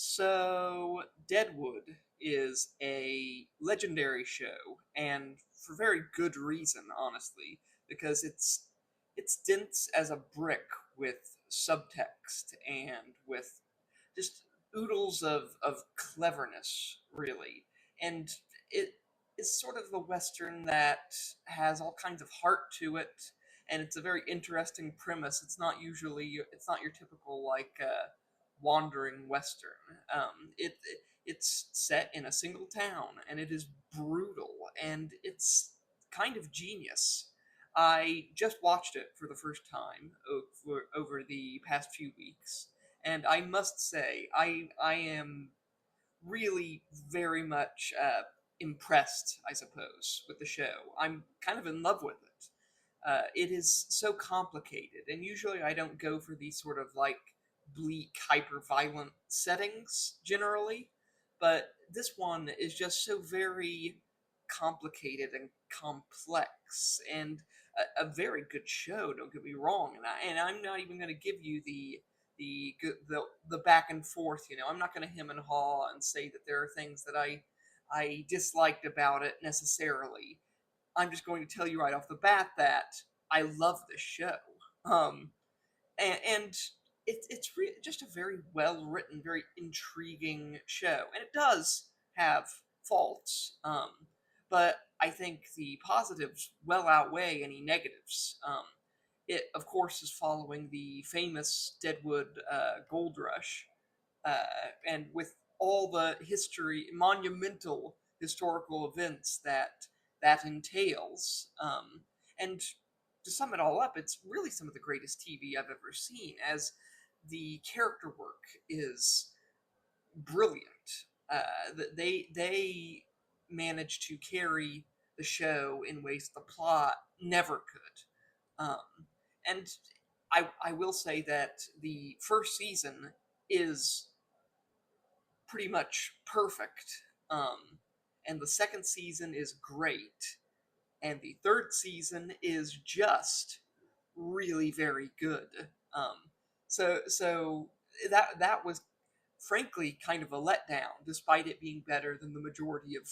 So, Deadwood is a legendary show, and for very good reason, honestly, because it's dense as a brick with subtext and with just oodles of cleverness, really. And it is sort of the Western that has all kinds of heart to it, and it's a very interesting premise. It's not your typical wandering Western. It's set in a single town, and it is brutal, and it's kind of genius. I just watched it for the first time over the past few weeks, and I must say I am really very much impressed, I suppose, with the show. I'm kind of in love with it. It is so complicated, and usually I don't go for these sort of like bleak, hyper violent settings generally, but this one is just so very complicated and complex, and a very good show. Don't get me wrong, and I'm not even going to give you the back and forth. I'm not going to hem and haw and say that there are things that I disliked about it necessarily. I'm just going to tell you right off the bat that I love this show. Um, and just a very well written, very intriguing show, and it does have faults, but I think the positives well outweigh any negatives. It, of course, is following the famous Deadwood gold rush, and with all the monumental historical events that entails. And to sum it all up, it's really some of the greatest TV I've ever seen, as the character work is brilliant. They managed to carry the show in ways the plot never could. And I will say that the first season is pretty much perfect. And the second season is great. And the third season is just really very good. Um, so that was frankly kind of a letdown, despite it being better than the majority of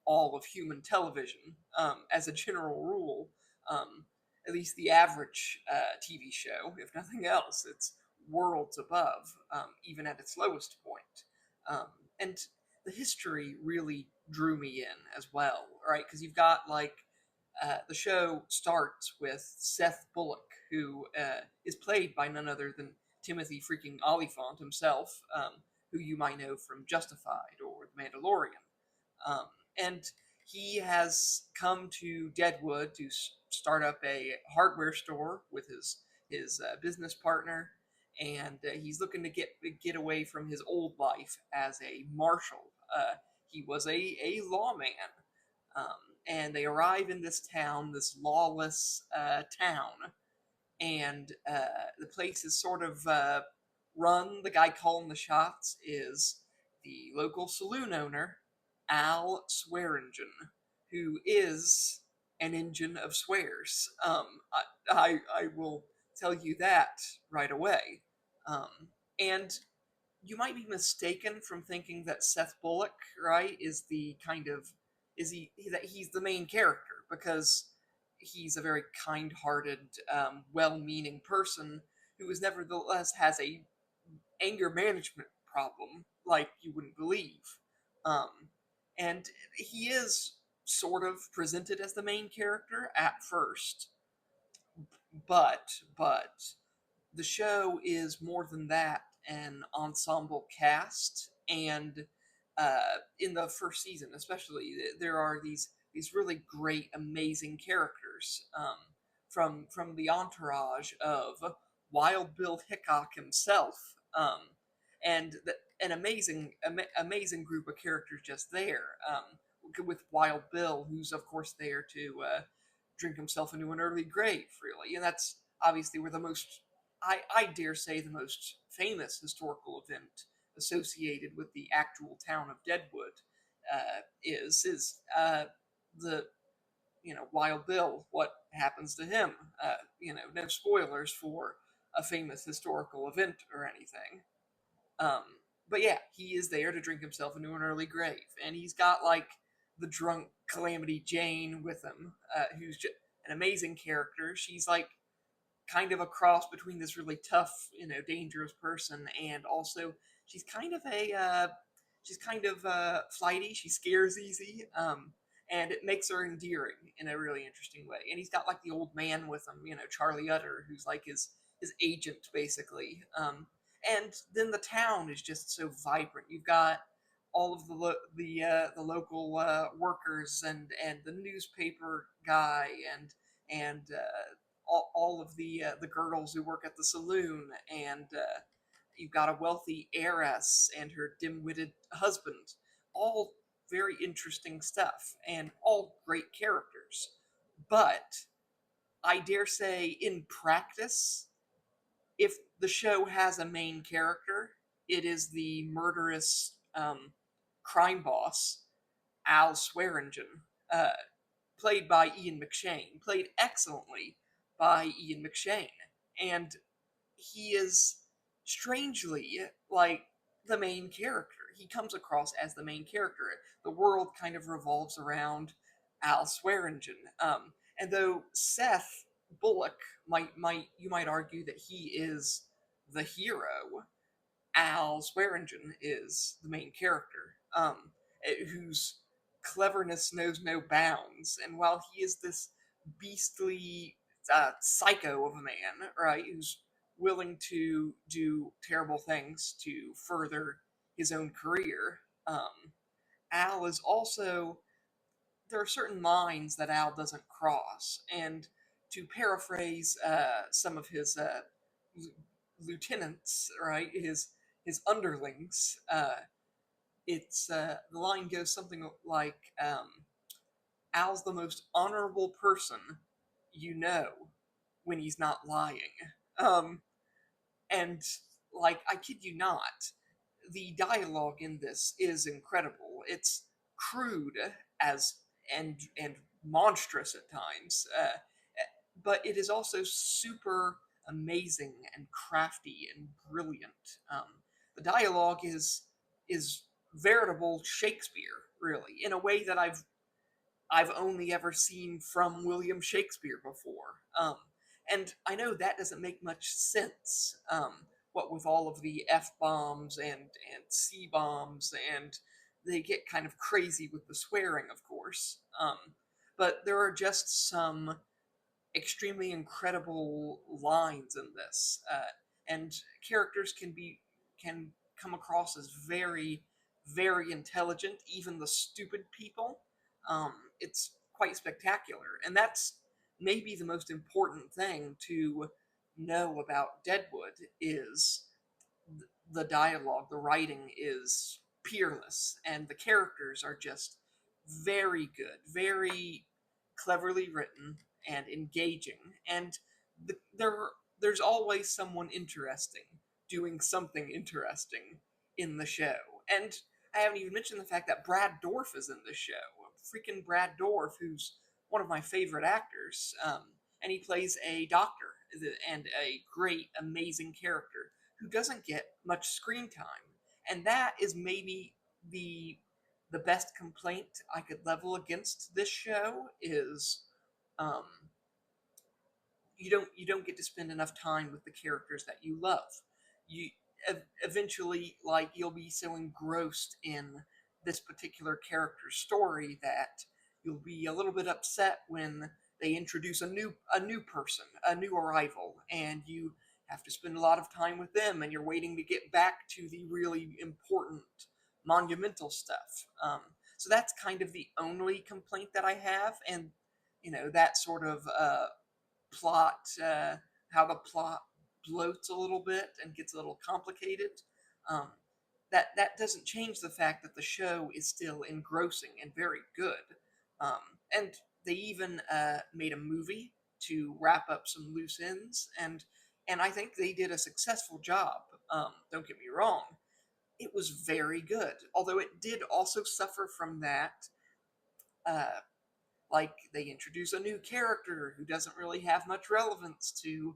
all of human television. As a general rule, um, at least the average TV show, if nothing else, it's worlds above, even at its lowest point. Um, and the history really drew me in as well, right? Because you've got the show starts with Seth Bullock, who is played by none other than Timothy freaking Olyphant himself, who you might know from Justified or The Mandalorian. Um, and he has come to Deadwood to start up a hardware store with his business partner, and he's looking to get away from his old life as a marshal. He was a lawman, um, and they arrive in this town, this lawless town, and the place is sort of run. The guy calling the shots is the local saloon owner, Al Swearingen, who is an engine of swears. I will tell you that right away. And you might be mistaken from thinking that Seth Bullock, right, is the kind of is he that he's the main character, because he's a very kind-hearted, well-meaning person who is nevertheless has a anger management problem like you wouldn't believe. Um, and he is sort of presented as the main character at first, but the show is more than that, an ensemble cast, and in the first season especially, there are these really great, amazing characters, from the entourage of Wild Bill Hickok himself, and an amazing group of characters just there, with Wild Bill, who's of course there to drink himself into an early grave, really, and that's obviously where the most I dare say the most famous historical event associated with the actual town of Deadwood is the Wild Bill. What happens to him? No spoilers for a famous historical event or anything. Um, but yeah, he is there to drink himself into an early grave, and he's got like the drunk Calamity Jane with him, who's just an amazing character. She's like kind of a cross between this really tough, dangerous person, and also she's kind of a flighty. She scares easy, and it makes her endearing in a really interesting way. And he's got like the old man with him, Charlie Utter, who's like his agent basically. And then the town is just so vibrant. You've got all of the local workers and the newspaper guy and all of the girls who work at the saloon, and you've got a wealthy heiress and her dim-witted husband. All very interesting stuff, and all great characters. But I dare say, in practice, if the show has a main character, it is the murderous crime boss, Al Swearingen, uh, played by Ian McShane, played excellently by Ian McShane. And he is strangely like the main character. He comes across as the main character. The world kind of revolves around Al Swearingen. And though Seth Bullock might you might argue that he is the hero, Al Swearingen is the main character, whose cleverness knows no bounds. And while he is this beastly psycho of a man, right, who's willing to do terrible things to further his own career, Al is also, there are certain lines that Al doesn't cross. And to paraphrase some of his lieutenants, right, his underlings, it's the line goes something like, Al's the most honorable person you know when he's not lying. Um, and like, I kid you not, the dialogue in this is incredible. It's crude as and monstrous at times, but it is also super amazing and crafty and brilliant. The dialogue is veritable Shakespeare, really, in a way that I've only ever seen from William Shakespeare before. And I know that doesn't make much sense. What with all of the f bombs and c bombs, and they get kind of crazy with the swearing, of course. But there are just some extremely incredible lines in this, and characters can come across as very, very intelligent. Even the stupid people, it's quite spectacular, and that's maybe the most important thing to know about Deadwood is the dialogue. The writing is peerless, and the characters are just very good, very cleverly written and engaging, and there's always someone interesting doing something interesting in the show. And I haven't even mentioned the fact that Brad Dourif is in the show. Freaking Brad Dourif, who's one of my favorite actors, and he plays a doctor and a great, amazing character who doesn't get much screen time. And that is maybe the best complaint I could level against this show is, um, you don't get to spend enough time with the characters that you love. You eventually, like, you'll be so engrossed in this particular character's story that you'll be a little bit upset when they introduce a new person, a new arrival, and you have to spend a lot of time with them, and you're waiting to get back to the really important, monumental stuff. So that's kind of the only complaint that I have, and that sort of plot, how the plot bloats a little bit and gets a little complicated. Um, that doesn't change the fact that the show is still engrossing and very good. And they even made a movie to wrap up some loose ends, and I think they did a successful job. Don't get me wrong, it was very good. Although it did also suffer from that. Uh, like, they introduce a new character who doesn't really have much relevance to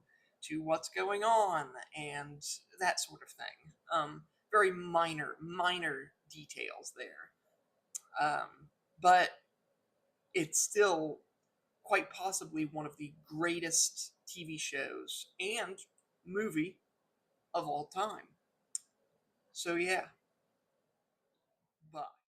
what's going on, and that sort of thing. very minor details there. But it's still quite possibly one of the greatest TV shows and movie of all time. So yeah,